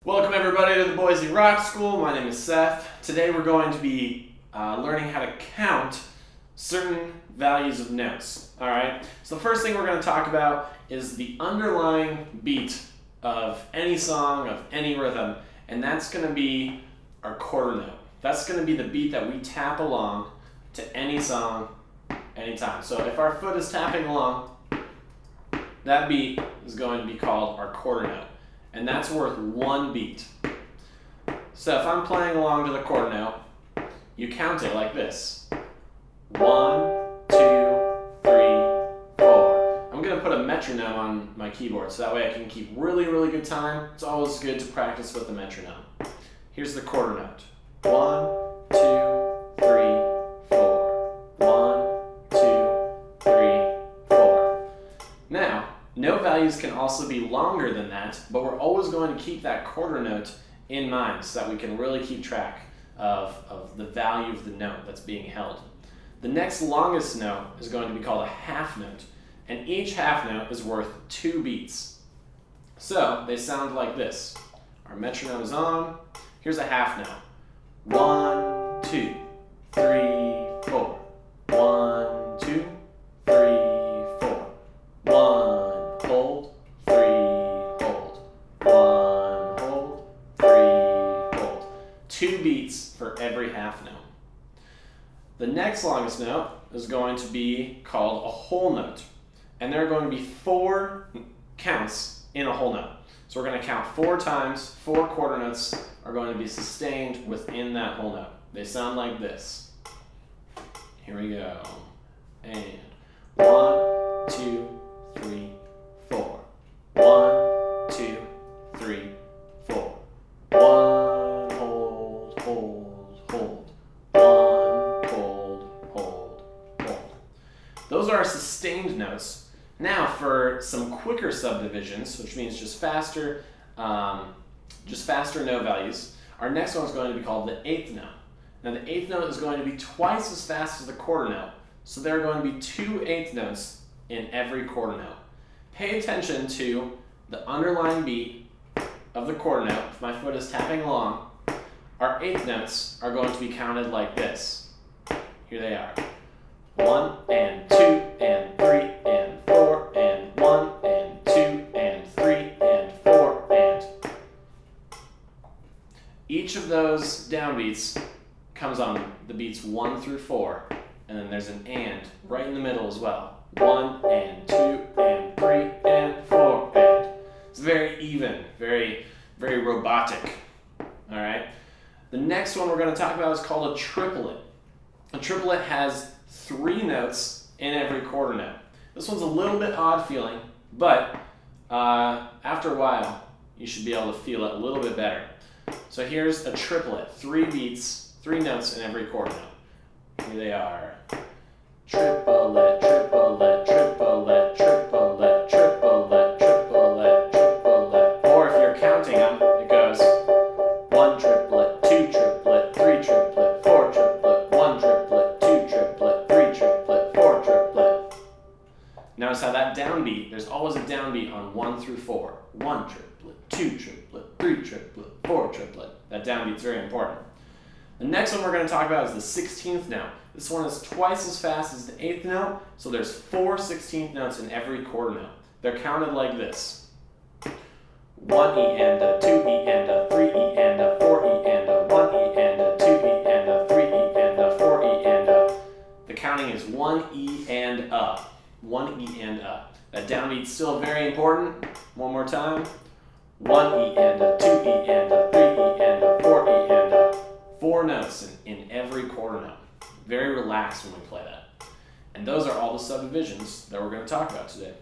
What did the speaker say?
Welcome everybody to the Boise Rock School. My name is Seth. Today we're going to be learning how to count certain values of notes. Alright, so the first thing we're going to talk about is the underlying beat of any song, of any rhythm, and that's going to be our quarter note. That's going to be the beat that we tap along to any song, anytime. So if our foot is tapping along, that beat is going to be called our quarter note. And that's worth one beat. So if I'm playing along to the quarter note, you count it like this. 1, 2, 3, 4. I'm going to put a metronome on my keyboard so that way I can keep really good time. It's always good to practice with the metronome. Here's the quarter note. 1, 2, 3, 4. 1, 2, 3, 4. Now, note values can also be longer than that, but we're always going to keep that quarter note in mind so that we can really keep track of the value of the note that's being held. The next longest note is going to be called a half note, and each half note is worth 2 beats. So they sound like this. Our metronome is on. Here's a half note. 1, 2, 3, 4. 1, 2, 3, 4. 1. Hold, 3, hold. 1, hold, 3, hold. 2 beats for every half note. The next longest note is going to be called a whole note. And there are going to be 4 counts in a whole note. So we're going to count 4 times, 4 quarter notes are going to be sustained within that whole note. They sound like this. Here we go. And 1, 2, 3, 4. 1, 2, 3, 4. 1, hold, hold, hold. 1, hold, hold, hold. Those are our sustained notes. Now for some quicker subdivisions, which means just faster note values, our next one is going to be called the eighth note. Now the eighth note is going to be twice as fast as the quarter note, so there are going to be 2 eighth notes in every quarter note. Pay attention to the underlying beat of the quarter note. If my foot is tapping along, our eighth notes are going to be counted like this. Here they are. 1 and 2 and 3 and 4 and 1 and 2 and 3 and 4 and. Each of those downbeats comes on the beats 1 through 4, and then there's an and right in the middle as well. 1 and 2 and 3 and 4 and. It's very even, very robotic. All right. The next one we're going to talk about is called a triplet. A triplet has 3 notes in every quarter note. This one's a little bit odd feeling, but after a while, you should be able to feel it a little bit better. So here's a triplet, 3 beats, 3 notes in every quarter note. Here they are. Triplet, triplet, triplet, triplet, triplet, triplet, triplet. Or if you're counting them, it goes 1 triplet, 2 triplet, 3 triplet, 4 triplet, 1 triplet, 2 triplet, 3 triplet, 4 triplet. Notice how that downbeat, there's always a downbeat on 1 through 4. 1 triplet, 2 triplet, 3 triplet, 4 triplet. That downbeat's very important. The next one we're going to talk about is the 16th note. This one is twice as fast as the 8th note, so there's 4 16th notes in every quarter note. They're counted like this. 1 E and a 2 E and a 3 E and a 4 E and a 1 E and a 2 E and a 3 E and a 4 E and a. The counting is 1 E and a. 1 E and a. That downbeat's still very important. One more time. 1 E and a 2 E and a 3 E and a 4 E and a. 4 notes in every quarter note. Very relaxed when we play that. And those are all the subdivisions that we're going to talk about today.